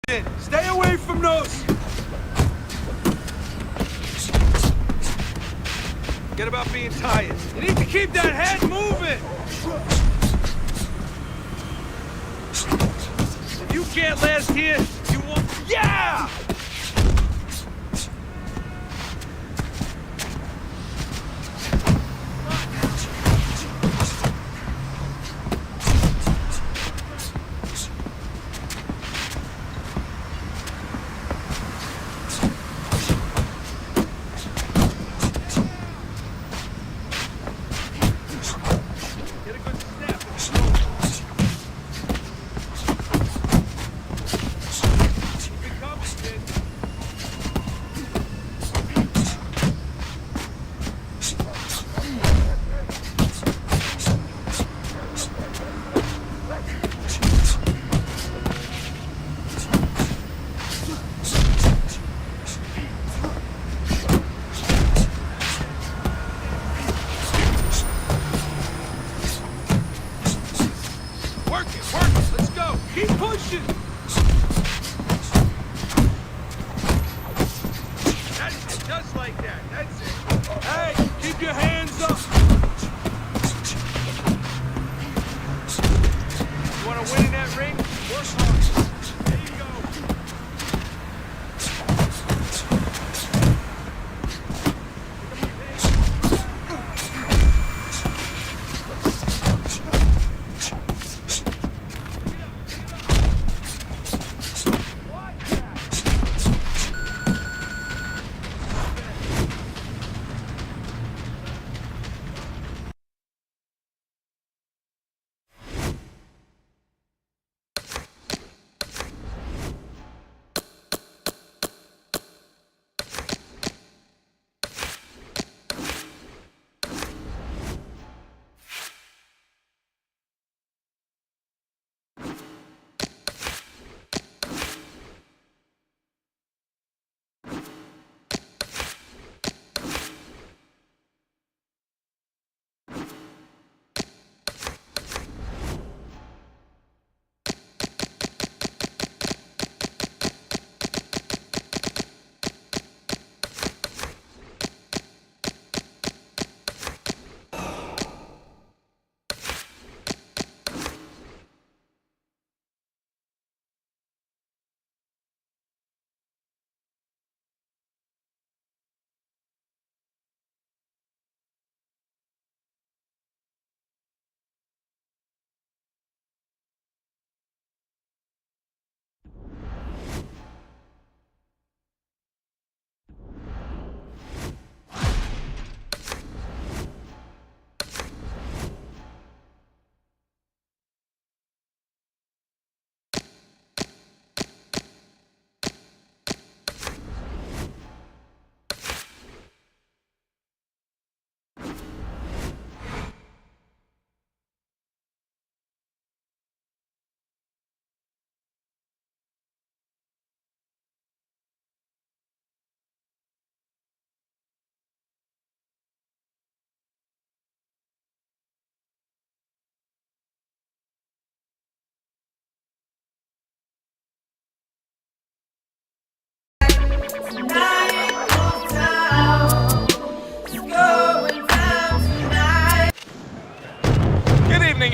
Stay away from those! Forget about being tired. You need to keep that head moving! If you can't last here, you won't... Yeah! Keep pushing! That's it, just like that, that's it. Hey, keep your hands up! You wanna win in that ring? Work hard. There you go.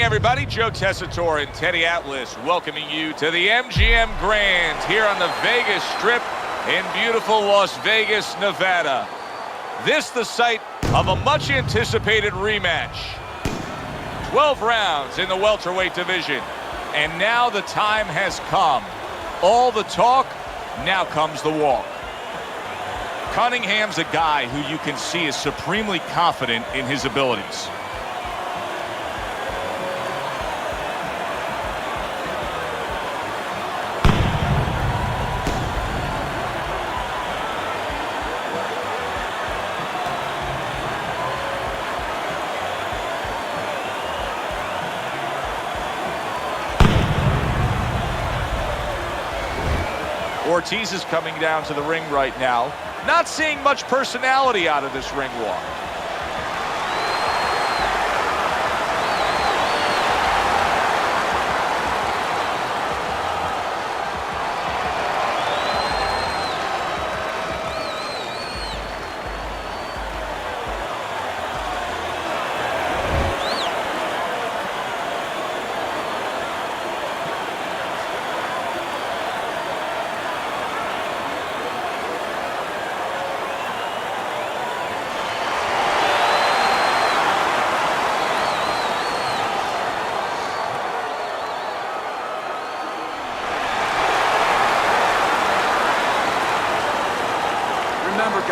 Everybody, Joe Tessitore and Teddy Atlas welcoming you to the MGM Grand here on the Vegas Strip in beautiful Las Vegas, Nevada. This the site of a much anticipated rematch. 12 rounds in the welterweight division, and now the time has come. All the talk, now comes the walk. Cunningham's a guy who you can see is supremely confident in his abilities. Ortiz is coming down to the ring right now. Not seeing much personality out of this ring walk.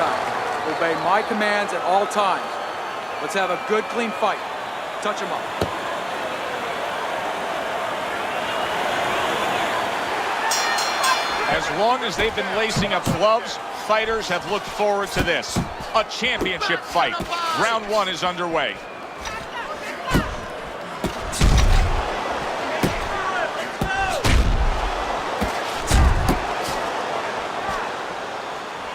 guys. Obey my commands at all times. Let's have a good, clean fight. Touch him up. As long as they've been lacing up gloves, fighters have looked forward to this. A championship fight. Round one is underway.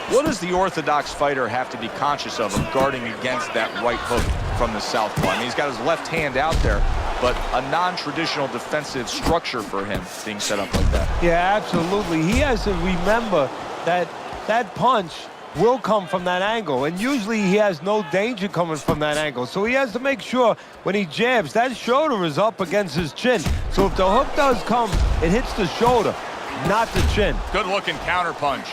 What does the orthodox fighter have to be conscious of guarding against that right hook from the southpaw? I mean, he's got his left hand out there, but a non-traditional defensive structure for him being set up like that. Yeah, absolutely. He has to remember that that punch will come from that angle, and usually he has no danger coming from that angle. So he has to make sure when he jabs, that shoulder is up against his chin. So if the hook does come, it hits the shoulder, not the chin. Good-looking counter punch.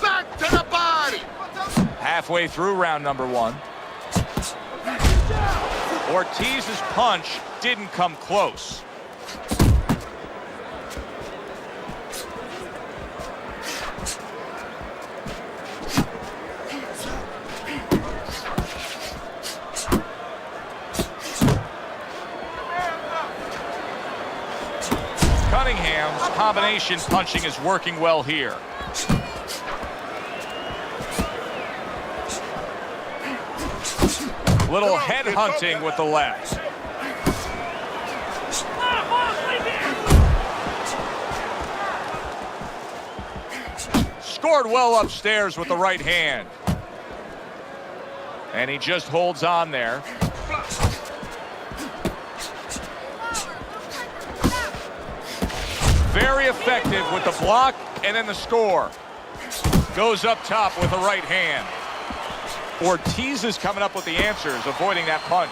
Back to the body. Halfway through round number one. Ortiz's punch didn't come close. Cunningham's combination punching is working well here. Little head hunting with the left. Scored well upstairs with the right hand. And he just holds on there. Very effective with the block and then the score. Goes up top with the right hand. Ortiz is coming up with the answers, avoiding that punch.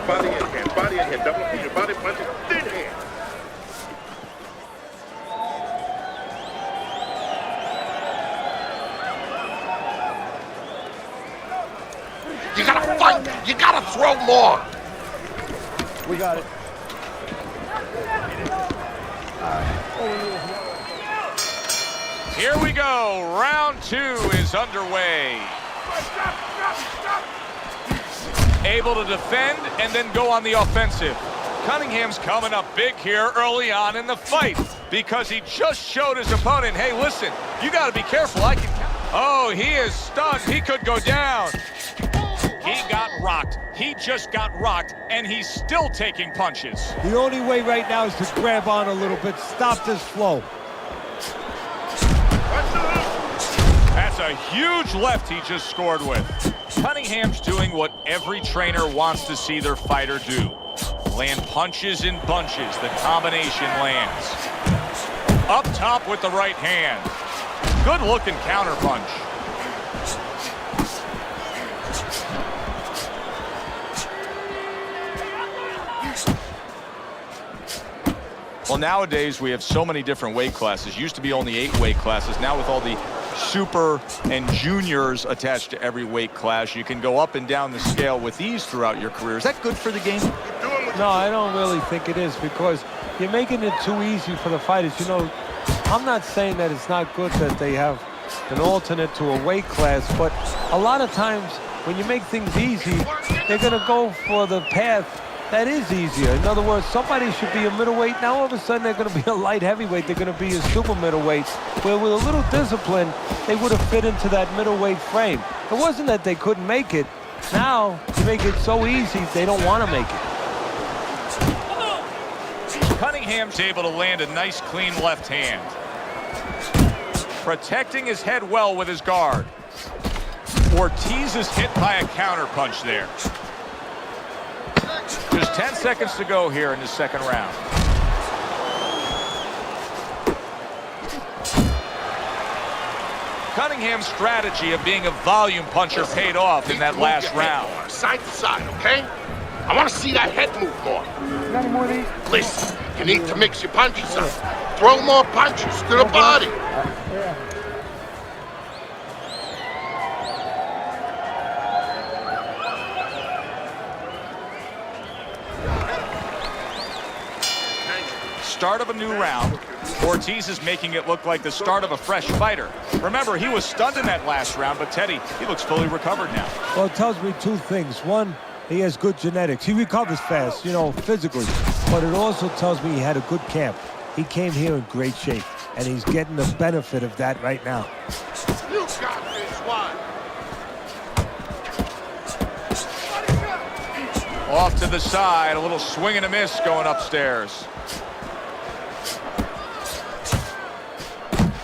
Body in hand, double feet, body punch, thin hand. You gotta fight. You gotta throw more. We got it. Here we go. Round two is underway. Able to defend and then go on the offensive. Cunningham's coming up big here early on in the fight because he just showed his opponent, hey, listen, you got to be careful. Oh, he is stunned. He could go down. He got rocked. He just got rocked, and he's still taking punches. The only way right now is to grab on a little bit, stop this flow. That's a huge left he just scored with. Cunningham's doing what every trainer wants to see their fighter do. Land punches in bunches. The combination lands. Up top with the right hand. Good looking counter punch. Well, nowadays we have so many different weight classes. Used to be only 8 weight classes. Now with all the super and juniors attached to every weight class, you can go up and down the scale with ease throughout your career. Is that good for the game? No, I don't really think it is, because you're making it too easy for the fighters. You know, I'm not saying that it's not good that they have an alternate to a weight class, but a lot of times when you make things easy, they're going to go for the path that is easier. In other words, somebody should be a middleweight. Now all of a sudden they're going to be a light heavyweight. They're going to be a super middleweight, where with a little discipline, they would have fit into that middleweight frame. It wasn't that they couldn't make it. Now, you make it so easy, they don't want to make it. Cunningham's able to land a nice, clean left hand. Protecting his head well with his guard. Ortiz is hit by a counter punch there. Just 10 seconds to go here in the second round. Cunningham's strategy of being a volume puncher paid off in that last round. Side to side, okay? I want to see that head move more. Got any more of these? Listen, you need to mix your punches up. Throw more punches to the body. start of a new round. Ortiz is making it look like the start of a fresh fighter. Remember, he was stunned in that last round, but Teddy, he looks fully recovered now. Well, it tells me two things. One, he has good genetics. He recovers fast, you know, physically. But it also tells me he had a good camp. He came here in great shape, and he's getting the benefit of that right now. You got this one. Off to the side, a little swing and a miss going upstairs.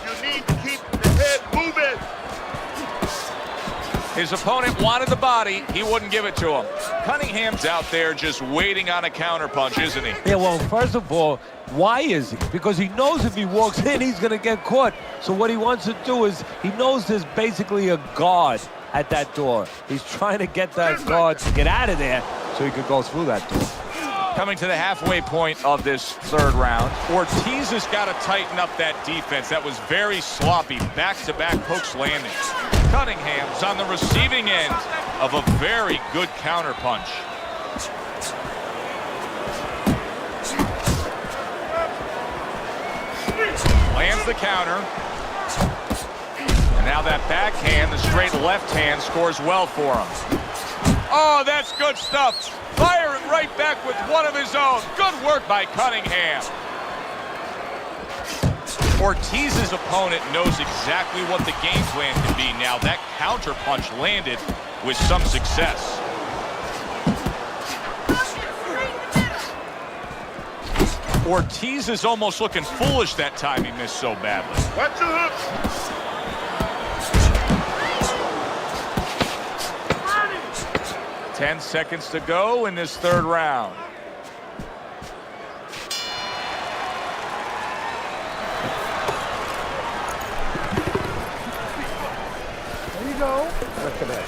You need to keep the head moving. His opponent wanted the body. He wouldn't give it to him. Cunningham's out there just waiting on a counterpunch, isn't he? Yeah, well, first of all, why is he? Because he knows if he walks in, he's going to get caught. So what he wants to do is, he knows there's basically a guard at that door. He's trying to get that guard to get out of there so he could go through that door. Coming to the halfway point of this third round, Ortiz has got to tighten up that defense. That was very sloppy, back-to-back hooks landing. Cunningham's on the receiving end of a very good counterpunch. Lands the counter. And now that backhand, the straight left hand, scores well for him. Oh, that's good stuff. Firing right back with one of his own. Good work by Cunningham. Ortiz's opponent knows exactly what the game plan can be now. That counter punch landed with some success. Ortiz is almost looking foolish that time he missed so badly. Watch the hook. 10 seconds to go in this third round. There you go. Look at that.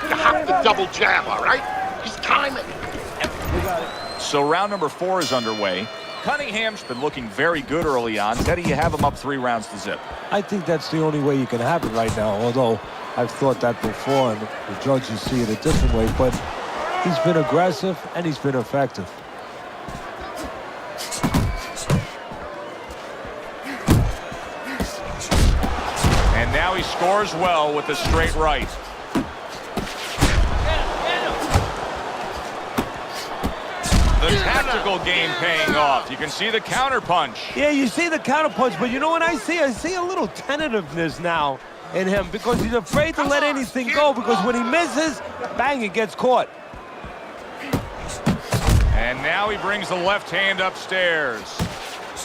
You have to double jab, all right? He's timing. So round number 4 is underway. Cunningham's been looking very good early on. Teddy, you have him up 3 rounds to zip. I think that's the only way you can have it right now, although I've thought that before, and the judges see it a different way, but he's been aggressive and he's been effective. And now he scores well with the straight right. The tactical game paying off. You can see the counter punch. Yeah, you see the counter punch, but you know what I see? I see a little tentativeness now in him because he's afraid to let anything go, because when he misses, bang, he gets caught. And now he brings the left hand upstairs.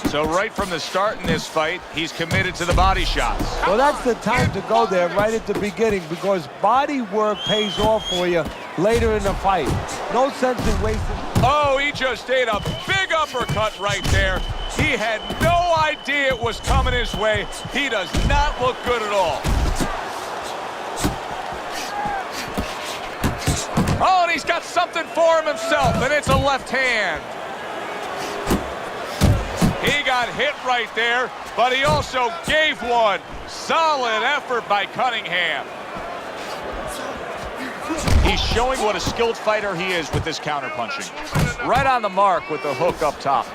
So right from the start in this fight, he's committed to the body shots. Well, that's the time to go there right at the beginning, because body work pays off for you later in the fight. No sense in wasting. Oh, he just ate a big uppercut right there. He had no idea it was coming his way. He does not look good at all. Oh, and he's got something for him himself, and it's a left hand. He got hit right there, but he also gave one. Solid effort by Cunningham. He's showing what a skilled fighter he is with this counterpunching. Right on the mark with the hook up top.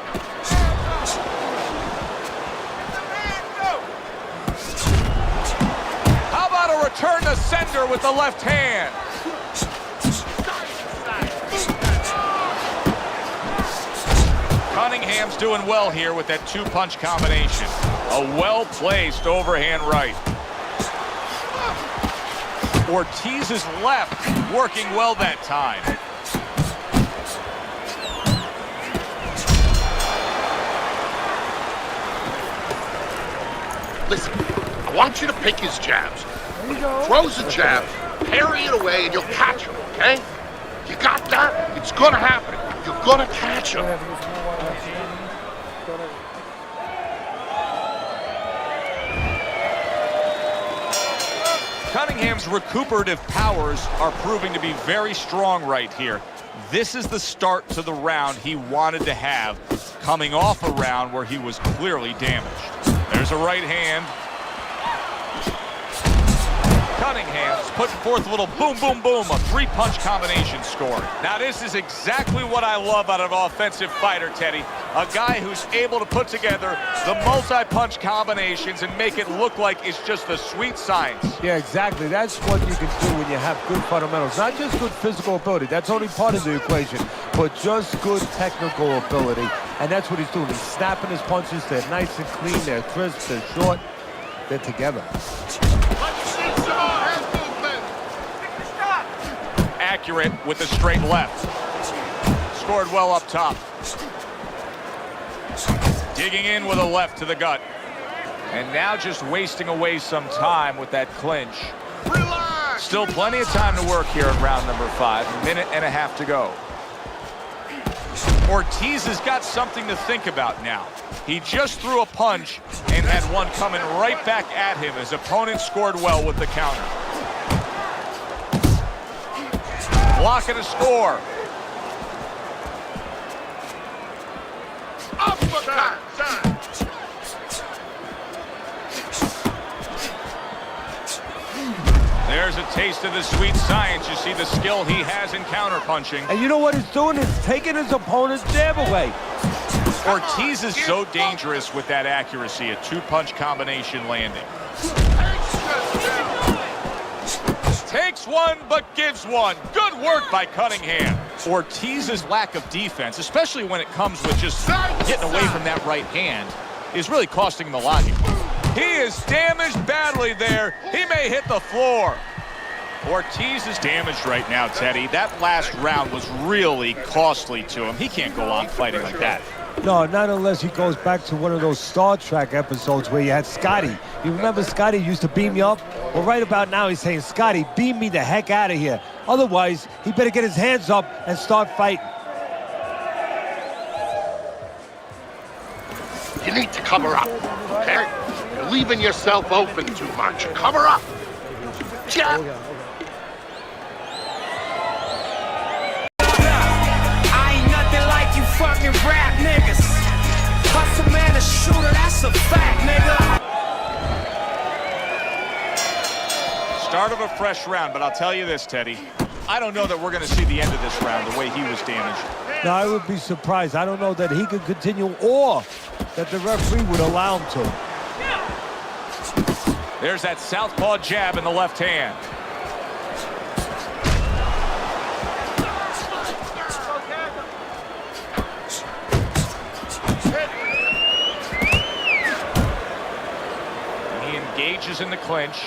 How about a return to sender with the left hand? Cunningham's doing well here with that 2-punch combination. A well-placed overhand right. Ortiz's left working well that time. Listen, I want you to pick his jabs. When he throws a jab, parry it away, and you'll catch him, okay? You got that? It's gonna happen. You're gonna catch him. Cunningham's recuperative powers are proving to be very strong right here. This is the start to the round he wanted to have. coming off a round where he was clearly damaged. There's a right hand. Cunningham's putting forth a little boom, boom, boom, a three-punch combination score. Now, this is exactly what I love out of an offensive fighter, Teddy. A guy who's able to put together the multi-punch combinations and make it look like it's just the sweet science. Yeah, exactly. That's what you can do when you have good fundamentals. Not just good physical ability. That's only part of the equation. But just good technical ability. And that's what he's doing. He's snapping his punches. They're nice and clean. They're crisp. They're short. They're together. Accurate with the straight left. Scored well up top. Digging in with a left to the gut. And now just wasting away some time with that clinch. Relax. Still plenty of time to work here in round number 5. A minute and a half to go. Ortiz has got something to think about now. He just threw a punch and had one coming right back at him. His opponent scored well with the counter. Blocking a score. Uppercut. There's a taste of the sweet science. You see the skill he has in counterpunching. And you know what he's doing? He's taking his opponent's jab away. Ortiz is so dangerous with that accuracy, a two-punch combination landing. Takes one, but gives one. Good work by Cunningham. Ortiz's lack of defense, especially when it comes with just getting away from that right hand, is really costing him the logic. He is damaged badly there. He may hit the floor. Ortiz is damaged right now, Teddy. That last round was really costly to him. He can't go on fighting like that. No, not unless he goes back to one of those Star Trek episodes where you had Scotty. You remember Scotty used to beam you up? Well, right about now he's saying, Scotty, beam me the heck out of here. Otherwise, he better get his hands up and start fighting. You need to cover up, okay? You're leaving yourself open too much. Cover up. Jab. Fucking rap niggas. Hustle man, a shooter, that's a fact, nigga. Start of a fresh round, but I'll tell you this, Teddy. I don't know that we're going to see the end of this round the way he was damaged. No, I would be surprised. I don't know that he could continue or that the referee would allow him to. There's that southpaw jab in the left hand. Engages in the clinch.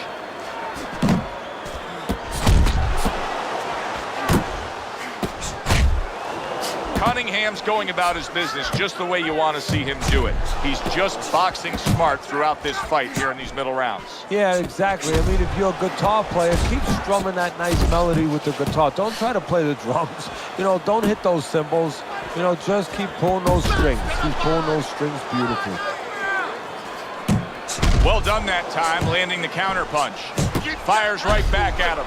Cunningham's going about his business just the way you want to see him do it. He's just boxing smart throughout this fight here in these middle rounds. Yeah, exactly. I mean, if you're a guitar player, keep strumming that nice melody with the guitar. Don't try to play the drums. You know, don't hit those cymbals. You know, just keep pulling those strings. Keep pulling those strings beautifully. Well done that time, landing the counter punch. Fires right back at him.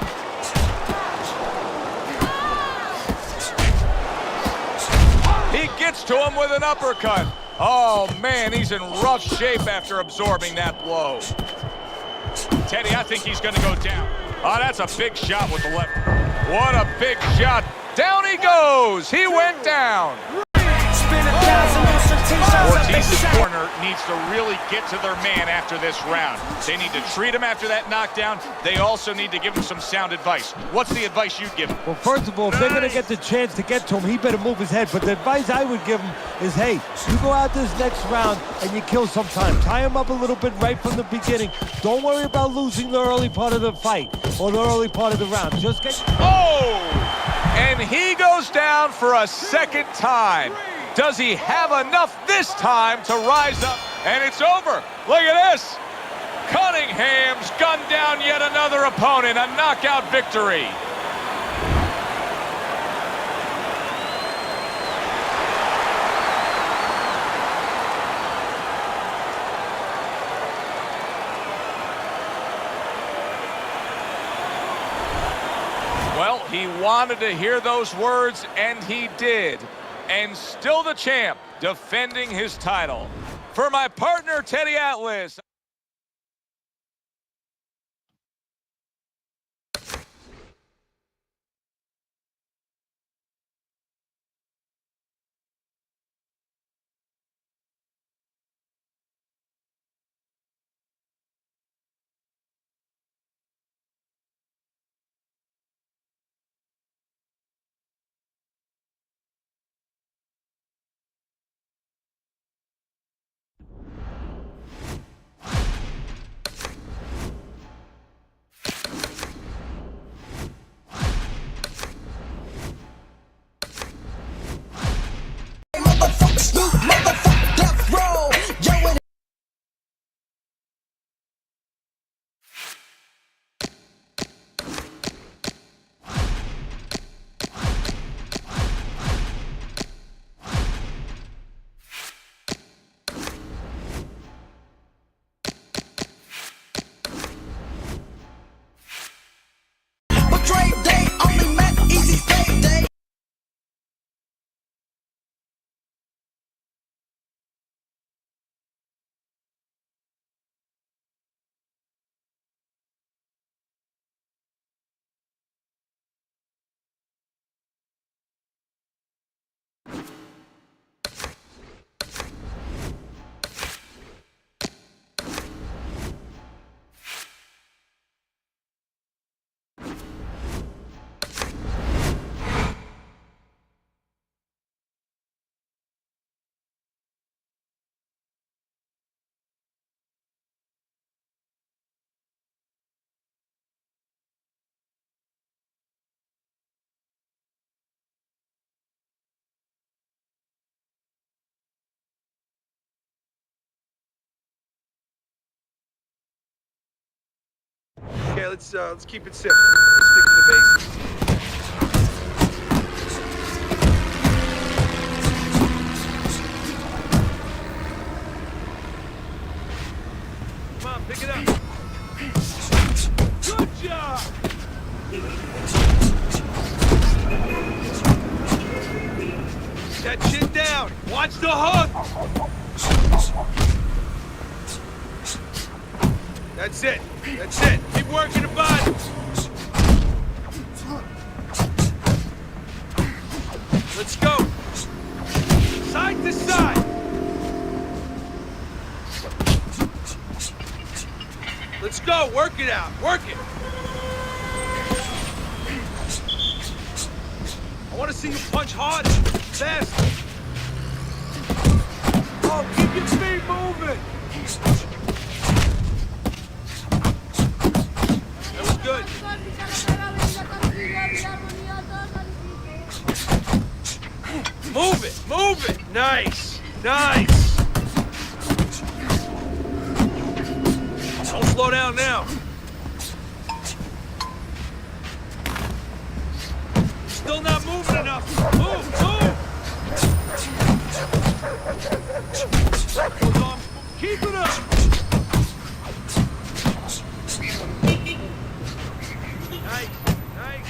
He gets to him with an uppercut. Oh, man, he's in rough shape after absorbing that blow. Teddy, I think he's going to go down. Oh, that's a big shot with the left. What a big shot. Down he goes. He went down. Ortiz's corner needs to really get to their man after this round. They need to treat him after that knockdown. They also need to give him some sound advice. What's the advice you'd give him? Well, first of all, if they're going to get the chance to get to him, he better move his head. But the advice I would give him is, hey, you go out this next round and you kill some time. Tie him up a little bit right from the beginning. Don't worry about losing the early part of the fight or the early part of the round. Just get... Oh! And he goes down for a second time. Does he have enough this time to rise up? And it's over. Look at this. Cunningham's gunned down yet another opponent. A knockout victory. Well, he wanted to hear those words, and he did. And still the champ, defending his title. For my partner, Teddy Atlas. Okay, let's keep it simple. Let's stick to the basics. Come on, pick it up. Good job. That chin down. Watch the hook. That's it. That's it. Keep working the body. Let's go. Side to side. Let's go. Work it out. Work it. I want to see you punch harder. Faster. Oh, keep your feet moving. Good. Move it, move it. Nice, nice. Don't slow down now. Still not moving enough. Move, move. Keep it up. Nice, nice.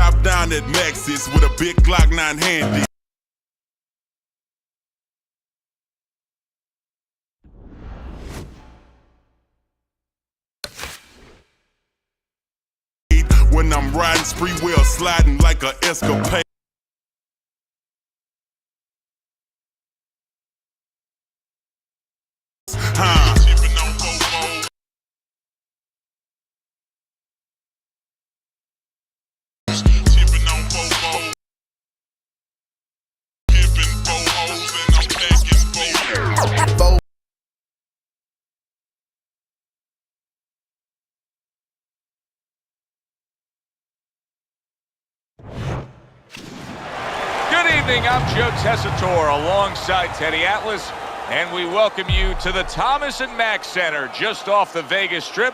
top down at Maxis with a big Glock 9 handy. When I'm riding spree wheel sliding like a escapade. Good evening, I'm Joe Tessitore alongside Teddy Atlas, and we welcome you to the Thomas & Mack Center just off the Vegas Strip.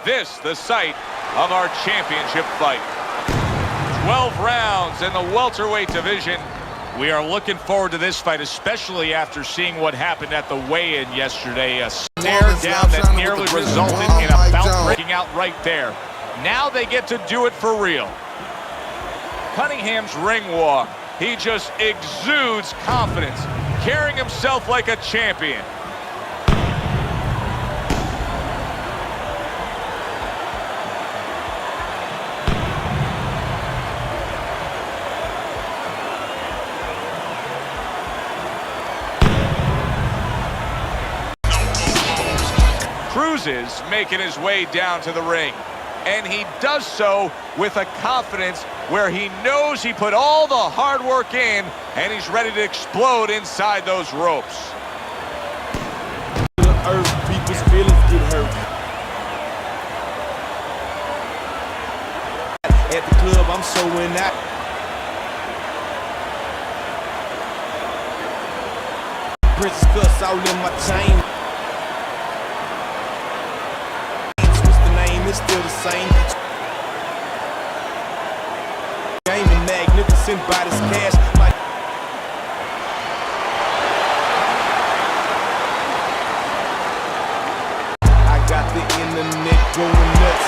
This, the site of our championship fight. 12 rounds in the welterweight division. We are looking forward to this fight, especially after seeing what happened at the weigh-in yesterday. A stare down that nearly resulted in a bout breaking out right there. Now they get to do it for real. Cunningham's ring walk. He just exudes confidence, carrying himself like a champion. Cruz is making his way down to the ring, and he does so with a confidence where he knows he put all the hard work in, and he's ready to explode inside those ropes. The earth, people's feelings get hurt. At the club, I'm so in that. Princess cuss all in my chain. What's the name? It's still the same. Gaming magnificent by this cash. I got the internet going nuts.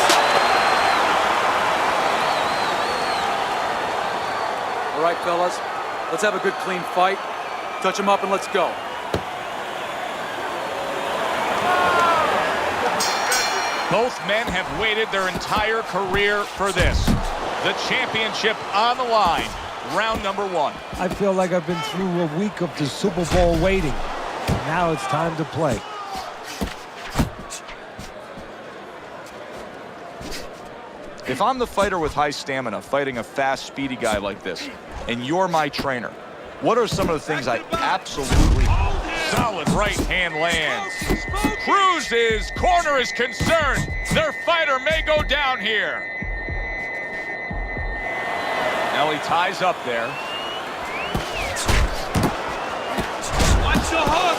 All right, fellas, let's have a good, clean fight. Touch him up and let's go. Both men have waited their entire career for this. The championship on the line. Round number one. I feel like I've been through a week of the Super Bowl waiting. Now it's time to play. If I'm the fighter with high stamina fighting a fast, speedy guy like this, and you're my trainer, what are some of the things I absolutely... Solid right hand lands. Cruz's corner is concerned. Their fighter may go down here. Now he ties up there. Watch your hook.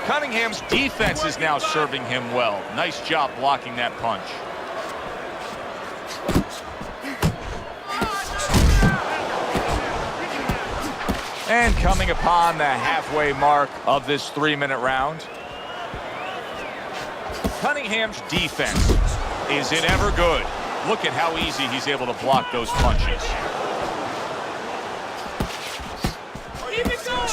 Cunningham's defense is now serving him well. Nice job blocking that punch. And coming upon the halfway mark of this 3-minute round. Cunningham's defense, is it ever good? Look at how easy he's able to block those punches. Keep it going.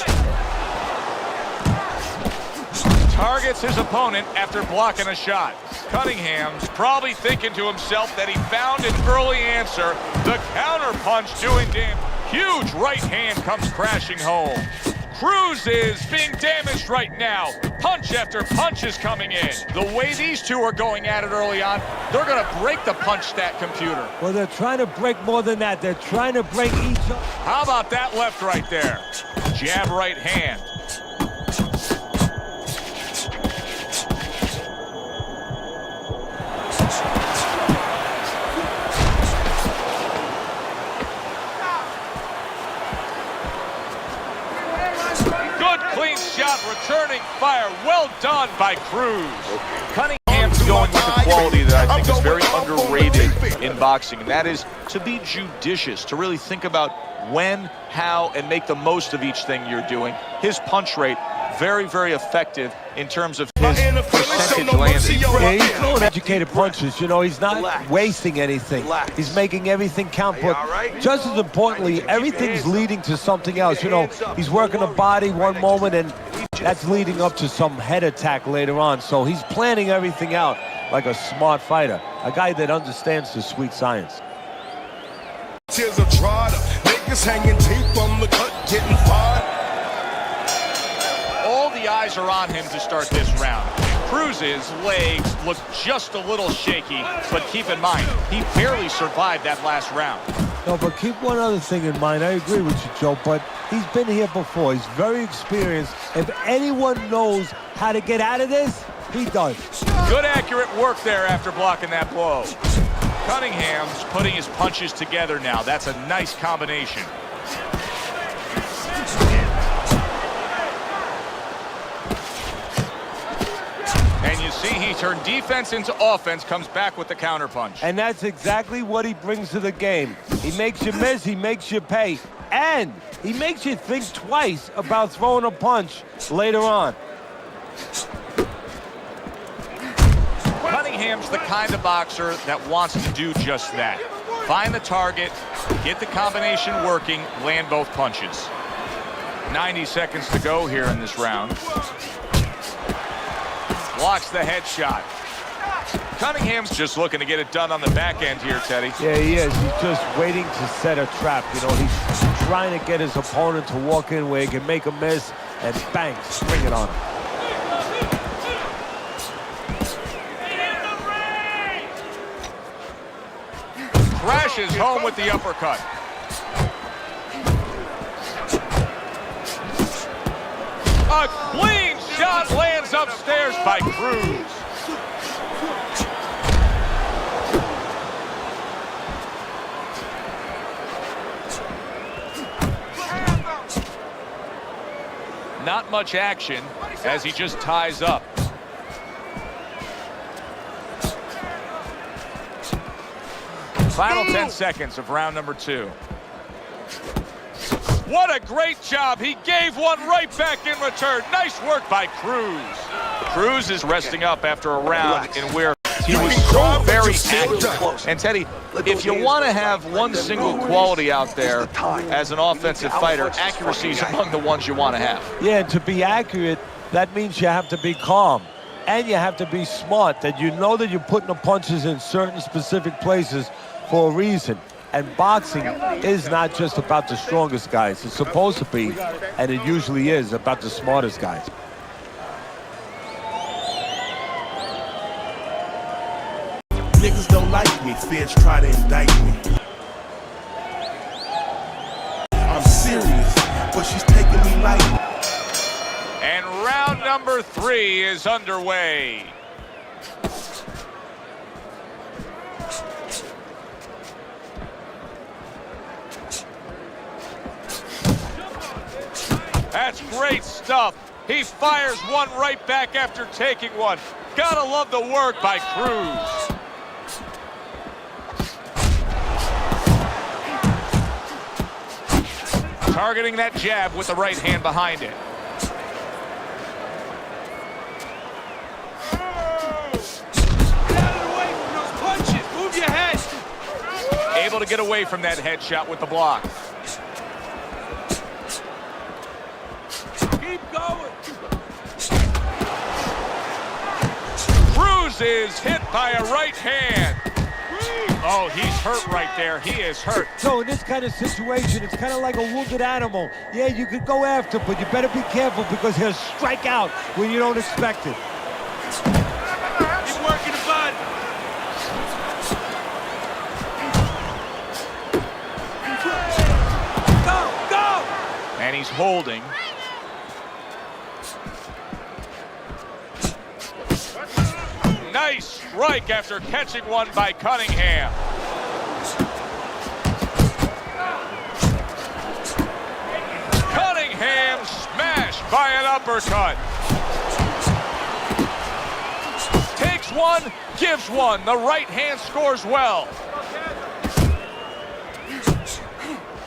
Targets his opponent after blocking a shot. Cunningham's probably thinking to himself that he found an early answer. The counter punch doing damage. Huge right hand comes crashing home. Cruz is being damaged right now. Punch after punch is coming in. The way these two are going at it early on, they're going to break the punch stat computer. Well, they're trying to break more than that. They're trying to break each other. How about that left right there? Jab right hand. Clean shot, returning fire. Well done by Cruz. Cunningham's going with a quality that I think is very underrated in boxing, and that is to be judicious, to really think about when, how, and make the most of each thing you're doing. His punch rate very, very effective in terms of his percentage landing. Yeah, he's throwing educated punches. You know, he's not wasting anything. He's making everything count. But just as importantly, everything's leading to something else. You know, he's working the body one moment, and that's leading up to some head attack later on. So he's planning everything out like a smart fighter, a guy that understands the sweet science. Tears are dried up, niggas hanging teeth from the cut, getting fired. All the eyes are on him to start this round. Cruz's legs look just a little shaky, but keep in mind, he barely survived that last round. No, but keep one other thing in mind. I agree with you, Joe, but he's been here before. He's very experienced. If anyone knows how to get out of this, he does. Good accurate work there after blocking that blow. Cunningham's putting his punches together now. That's a nice combination. And you see he turned defense into offense, comes back with the counterpunch. And that's exactly what he brings to the game. He makes you miss, he makes you pay, and he makes you think twice about throwing a punch later on. Cunningham's the kind of boxer that wants to do just that. Find the target, get the combination working, land both punches. 90 seconds to go here in this round. Blocks the headshot. Cunningham's just looking to get it done on the back end here, Teddy. Yeah, he is. He's just waiting to set a trap. You know, he's trying to get his opponent to walk in where he can make a miss and bang, spring it on him. Crashes home with the uppercut. A clean shot lands upstairs by Cruz. Not much action as he just ties up. Final 10 seconds of round number 2. What a great job. He gave one right back in return. Nice work by Cruz. Cruz is resting up after a round in where he was so very accurate. And Teddy, if you want to have one single quality out there as an offensive fighter, accuracy is among the ones you want to have. Yeah, and to be accurate, that means you have to be calm. And you have to be smart, that you know that you're putting the punches in certain specific places for a reason. And boxing is not just about the strongest guys. It's supposed to be, and it usually is, about the smartest guys. Niggas don't like me, feds try to indict me. I'm serious, but she's taking me light. And round number 3 is underway. That's great stuff. He fires one right back after taking one. Gotta love the work by Cruz. Targeting that jab with the right hand behind it. Get out of the way from those punches. Move your head. Able to get away from that headshot with the block. Keep going. Cruz is hit by a right hand. Oh, he's hurt right there. He is hurt. So in this kind of situation, it's kind of like a wounded animal. Yeah, you could go after, but you better be careful because he'll strike out when you don't expect it. Keep working the body. Go! And he's holding. Nice strike after catching one by Cunningham. Cunningham smashed by an uppercut. Takes one, gives one. The right hand scores well.